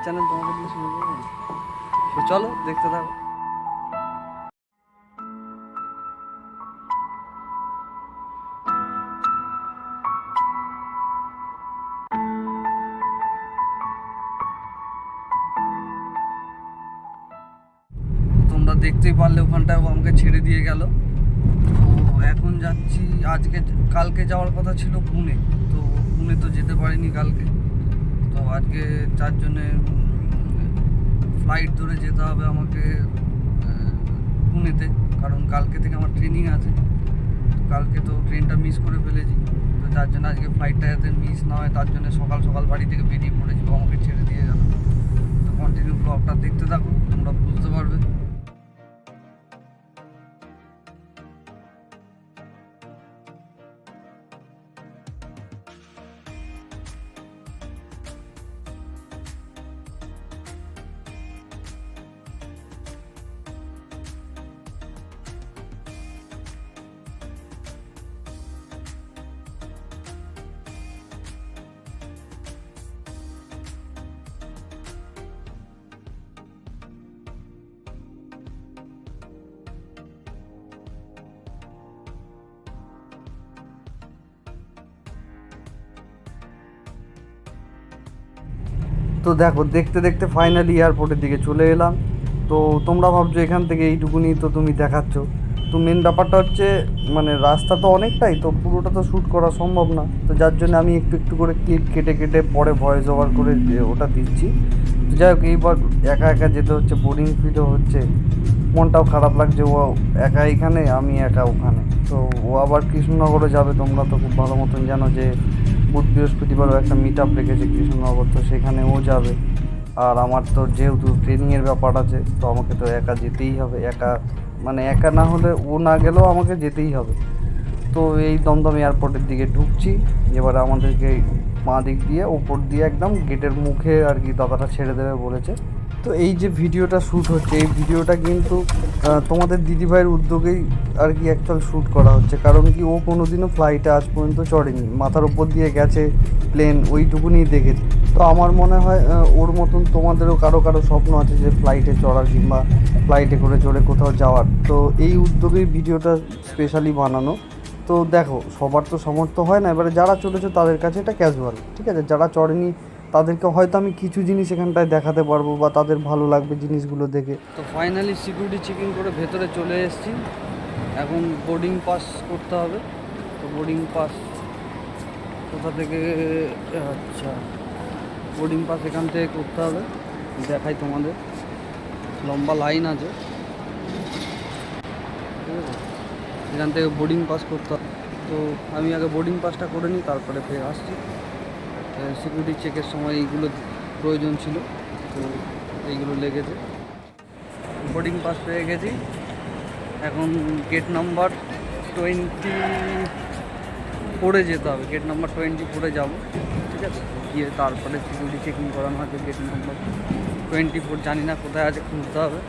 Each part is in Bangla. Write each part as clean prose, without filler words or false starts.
চ্যানেল তোমাকে দিয়ে শুরু করবো। তো চলো দেখতে থাকো। তোমরা দেখতেই পারলে ওখানটায় আমাকে ছেড়ে দিয়ে গেল। তো এখন যাচ্ছি, কালকে যাওয়ার কথা ছিল পুনে, তো পুনে তো যেতে পারিনি কালকে। তো আজকে তার জন্যে ফ্লাইট ধরে যেতে হবে আমাকে পুনেতে, কারণ কালকে থেকে আমার ট্রেনিং আছে। তো কালকে তো ট্রেনটা মিস করে ফেলেছি, তো তার জন্য আজকে ফ্লাইটটা যাতে মিস না হয় তার জন্য সকাল সকাল বাড়ি থেকে বেরিয়ে পড়েছি, আমাকে ছেড়ে দিয়ে গেল। তো কন্টিনিউ ব্লগটা দেখতে থাকো, তোমরা বুঝতে পারবে। তো দেখো, দেখতে দেখতে ফাইনালি এয়ারপোর্টের দিকে চলে এলাম। তো তোমরা ভাবছো এখান থেকে এইটুকুনি তো তুমি দেখাচ্ছ, তো মেন ব্যাপারটা হচ্ছে মানে রাস্তা তো অনেকটাই, তো পুরোটা তো শ্যুট করা সম্ভব না। তো যার জন্য আমি একটু একটু করে ক্লিপ কেটে কেটে পরে ভয়েস ওভার করে ওটা দিচ্ছি। তো যাই হোক, এইবার একা একা যেতে হচ্ছে, বোরিং ফিলও হচ্ছে, মনটাও খারাপ লাগছে। ও একা এখানে, আমি একা ওখানে। তো ও আবার কৃষ্ণনগরে যাবে, তোমরা তো খুব ভালো মতন জানো যে বুধ বৃহস্পতিবারও একটা মিট আপ রেখেছে কৃষ্ণনগর, তো সেখানে ও যাবে। আর আমার তো যেহেতু ট্রেনিংয়ের ব্যাপার আছে, তো আমাকে তো একা যেতেই হবে। মানে একা না হলে, ও না গেলেও আমাকে যেতেই হবে। তো এই দমদম এয়ারপোর্টের দিকে ঢুকছি। এবারে আমাদেরকে বাঁ দিক দিয়ে ওপর দিয়ে একদম গেটের মুখে আর কি দাদাটা ছেড়ে দেবে বলেছে। তো এই যে ভিডিওটা শ্যুট হচ্ছে, এই ভিডিওটা কিন্তু তোমাদের দিদিভাইয়ের উদ্যোগেই আর কি অ্যাকচুয়াল শ্যুট করা হচ্ছে। কারণ কি, ও কোনো দিনও ফ্লাইটে আজ পর্যন্ত চড়েনি, মাথার ওপর দিয়ে গেছে প্লেন, ওইটুকুনি দেখেছে। তো আমার মনে হয় ওর মতন তোমাদেরও কারো কারো স্বপ্ন আছে যে ফ্লাইটে চড়ার কিংবা ফ্লাইটে করে চড়ে কোথাও যাওয়ার। তো এই উদ্যোগেই ভিডিওটা স্পেশালি বানানো। তো দেখো, সবার তো সামর্থ্য হয় না, এবারে যারা চলেছে তাদের কাছে এটা ক্যাজুয়াল, ঠিক আছে। যারা চড়েনি তাদেরকে হয়তো আমি কিছু জিনিস এখানটায় দেখাতে পারবো বা তাদের ভালো লাগবে জিনিসগুলো দেখে। তো ফাইনালি সিকিউরিটি চেকিং করে ভেতরে চলে এসেছি। এখন বোর্ডিং পাস করতে হবে। তো বোর্ডিং পাস কোথা থেকে, আচ্ছা, বোর্ডিং পাস এখান থেকে করতে হবে। দেখাই তোমাদের, লম্বা লাইন আছে, ঠিক আছে। এখান থেকে বোর্ডিং পাস করতে হবে। তো আমি আগে বোর্ডিং পাসটা করে নিই, তারপরে ফের আসছি। সিকিউরিটি চেকের সময় এইগুলো প্রয়োজন ছিল, তো এইগুলো লেগেছে। বোর্ডিং পাস পেয়ে গেছি। এখন গেট নাম্বার 24 যেতে হবে, গেট নাম্বার 24 যাবো, ঠিক আছে। গিয়ে তারপরে সিকিউরিটি চেকিং করানো আছে গেট নাম্বার 24, জানি না কোথায় আছে, খুঁজতে হবে।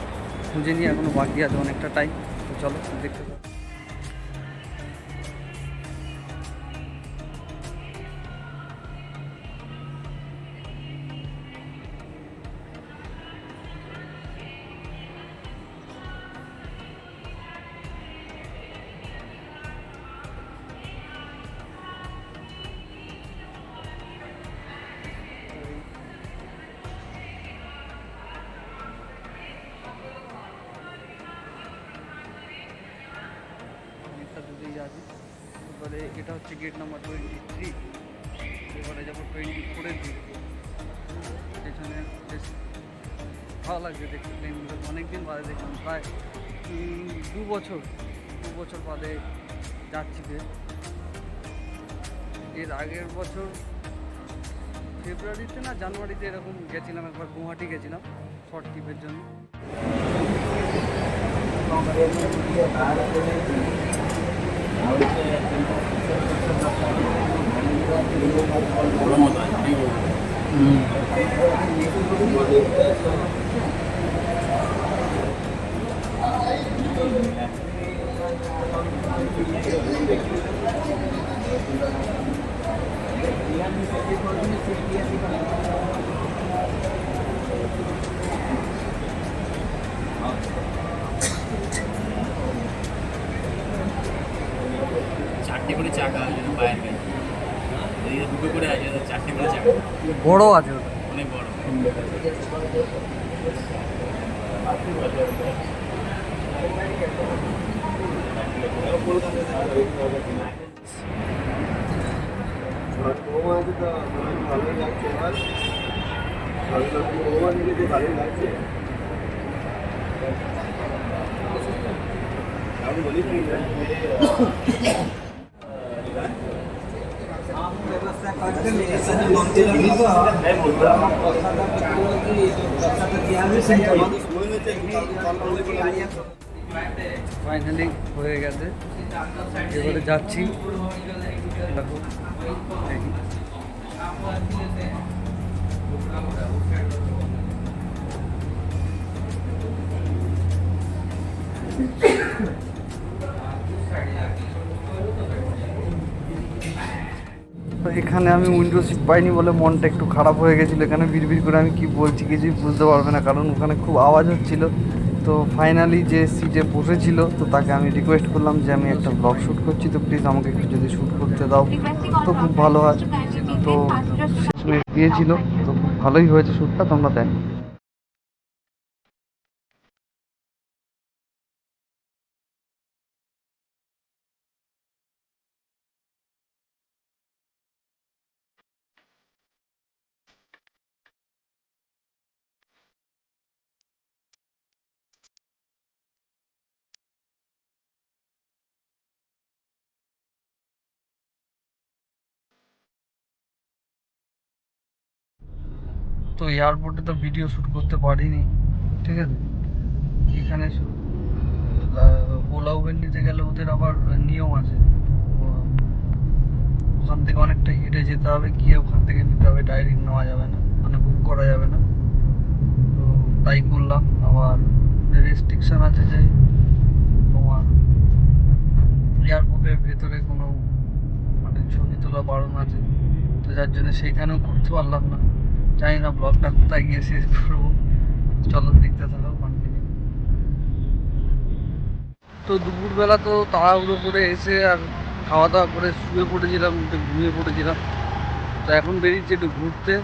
খুঁজে নিয়ে এখনও বাকি আছে অনেকটা টাইম। তো চলো দেখতে পাবো। এবারে এটা হচ্ছে গেট নাম্বার 23, এবারে যাবো 24-এর দিকে। পেছনে বেশ ভালো লাগছে দেখতে প্লেনগুলো, অনেকদিন বাদে দেখলাম, প্রায় 2 বছর বাদে যাচ্ছি। এর আগের বছর ফেব্রুয়ারিতে না জানুয়ারিতে এরকম গেছিলাম, একবার গুয়াহাটি গেছিলাম শর্ট ট্রিপের জন্য। করে চাকা আছে পায়ের গাড়ি, এদিকে দুটো করে আছে, 4টে করে চাকা, বড় আছে ওটা। অনেক বড়। ভালোই লাগছে এবার, ভালোই লাগছে। আমি বলি ফাইনালি হয়ে গেছে, এবারে যাচ্ছি। দেখো দেখি। তো এখানে আমি উইন্ডো সিট পাইনি বলে মনটা একটু খারাপ হয়ে গেছিলো। এখানে বিড়বিড় করে আমি কি বলছি কিছুই বুঝতে পারবে না, কারণ ওখানে খুব আওয়াজ হচ্ছিল। তো ফাইনালি যে সিটে বসেছিল, তো তাকে আমি রিকোয়েস্ট করলাম যে আমি একটা ব্লগ শ্যুট করছি, তো প্লিজ আমাকে একটু যদি শ্যুট করতে দাও তো খুব ভালো হয়। তো শেষমেশ দিয়েছিল, তো খুব ভালোই হয়েছে শ্যুটটা, তোমরা দেখো। তো এয়ারপোর্টে তো ভিডিও শ্যুট করতে পারিনি, ঠিক আছে। এখানে ওলা উবের নিতে গেলে ওদের আবার নিয়ম আছে, ওখান থেকে অনেকটা হেঁটে যেতে হবে, গিয়ে ওখান থেকে নিতে হবে, ডাইরেক্ট নেওয়া যাবে না, মানে বুক করা যাবে না। তো তাই করলাম। আবার রেস্ট্রিকশন আছে যে তোমার এয়ারপোর্টের ভেতরে কোনো মানে ছবি তোলা বারণ আছে, তো যার জন্য সেইখানেও করতে পারলাম না। জানি না ব্লগটা কোথায় গিয়ে শেষ করবো, চলো দেখতে থাকো কন্টিনিউ। তো দুপুরবেলা তো তাড়াহুড়ো করে এসে আর খাওয়া দাওয়া করে শুয়ে পড়েছিলাম, একটু ঘুমিয়ে পড়েছিলাম। তো এখন বেরিয়েছি একটু ঘুরতে।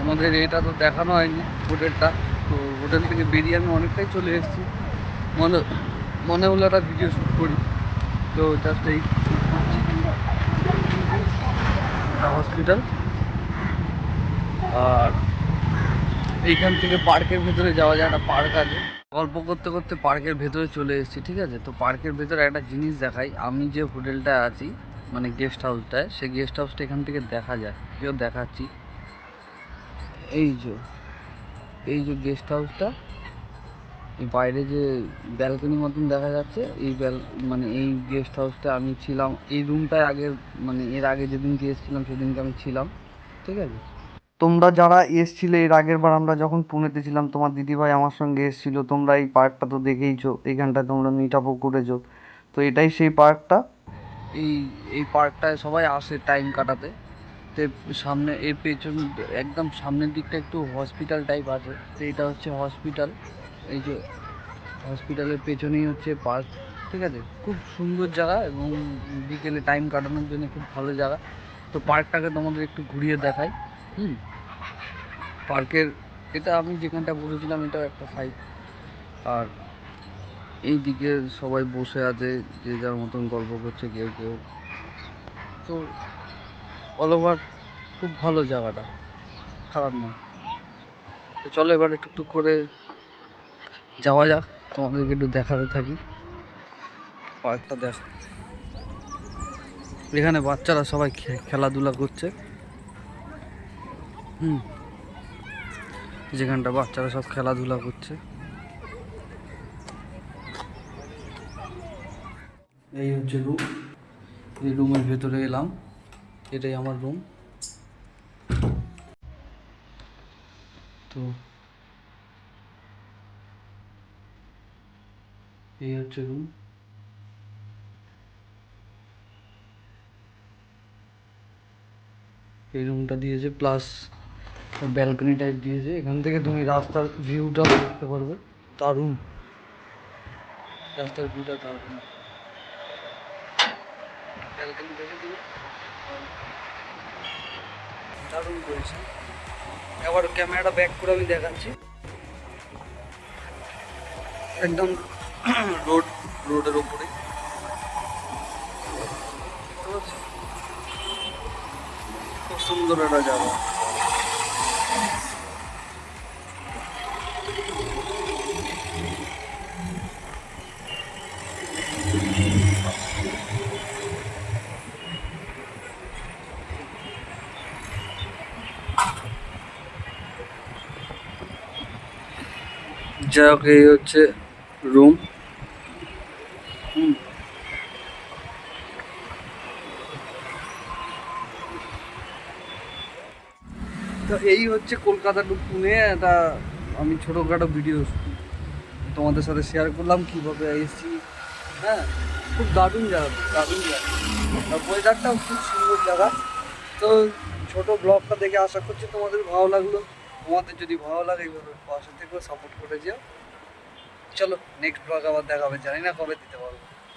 আমাদের এটা তো দেখানো হয়নি হোটেলটা, তো হোটেল থেকে বেরিয়ে আমি অনেকটাই চলে এসেছি। মনে মনে হলো একটা ভিডিও শ্যুট করি, তো জাস্ট এই শ্যুট করছি। হসপিটাল, আর এইখান থেকে পার্কের ভেতরে যাওয়া যায়, একটা পার্ক আছে। গল্প করতে করতে পার্কের ভেতরে চলে এসেছি, ঠিক আছে। তো পার্কের ভেতরে একটা জিনিস দেখাই, আমি যে হোটেলটায় আছি মানে গেস্ট হাউসটায়, সেই গেস্ট হাউসটা এখান থেকে দেখা যায়, কেউ দেখাচ্ছি। এই যে এই যে গেস্ট হাউসটা, এই বাইরে যে ব্যালকনি মতন দেখা যাচ্ছে, এই মানে এই গেস্ট হাউসটা আমি ছিলাম, এই রুমটায় আগের মানে এর আগে যেদিনকে এসেছিলাম সেদিনকে আমি ছিলাম, ঠিক আছে। তোমরা যারা এসছিলে এর আগের বার আমরা যখন পুনেতে ছিলাম, তোমার দিদিভাই আমার সঙ্গে এসেছিলো, তোমরা এই পার্কটা তো দেখেইছো, এইখানটায় তোমরা মিট আপও করেছো। তো এটাই সেই পার্কটা। এই এই পার্কটায় সবাই আসে টাইম কাটাতে। তো সামনে এর পেছন একদম সামনের দিকটা একটু হসপিটাল টাইপ আছে, তো এটা হচ্ছে হসপিটাল। এই যে হসপিটালের পেছনেই হচ্ছে পার্ক, ঠিক আছে। খুব সুন্দর জায়গা এবং বিকেলে টাইম কাটানোর জন্য খুব ভালো জায়গা। তো পার্কটাকে তোমাদের একটু ঘুরিয়ে দেখাই। পার্কের এটা আমি যেখানটা বসেছিলাম এটাও একটা সাইড, আর এই দিকে সবাই বসে আছে, যে যার মতন গল্প করছে কেউ কেউ। তো অল ওভার খুব ভালো জায়গাটা, খারাপ না। তো চলো এবারে টুকটুক করে যাওয়া যাক, তোমাদেরকে একটু দেখাতে থাকি পার্কটা। দেখ, এখানে বাচ্চারা সবাই খেলাধুলা করছে। যেখানটা বাচ্চারা সব খেলাধুলা করছে। এই হচ্ছে রুম, এই রুমের ভেতরে এলাম, এটাই আমার রুম। তো এই হচ্ছে রুম, এই রুমটা দিয়েছে, প্লাস ব্যালকনি টাইপ দিয়েছে, এখান থেকে তুমি রাস্তার ভিউটাও দেখতে পারবে। দারুণ, রাস্তার ভিউটা দারুণ। একদম দেখে দিন, দারুণ করেছে। এবার ক্যামেরাটা ব্যাক করে আমি দেখাচ্ছি, একদম রোডের ওপরে। খুব সুন্দর একটা জায়গা। যাই হোক, এই হচ্ছে রুম। তো এই হচ্ছে কলকাতা টু পুনে, একটা আমি ছোটোখাটো ভিডিও তোমাদের সাথে শেয়ার করলাম কীভাবে এসেছি। হ্যাঁ, খুব দারুণ জায়গা, দারুণ জায়গা। আর ওয়েদারটাও খুব সুন্দর জায়গা। তো ছোটো ব্লগটা দেখে আশা করছি তোমাদের ভালো লাগলো। তোমাদের যদি ভালো লাগে এইভাবে পাশে থেকেও সাপোর্ট করে যেও। চলো নেক্সট ব্লগ আবার দেখা হবে, জানি না কবে দিতে পারবো।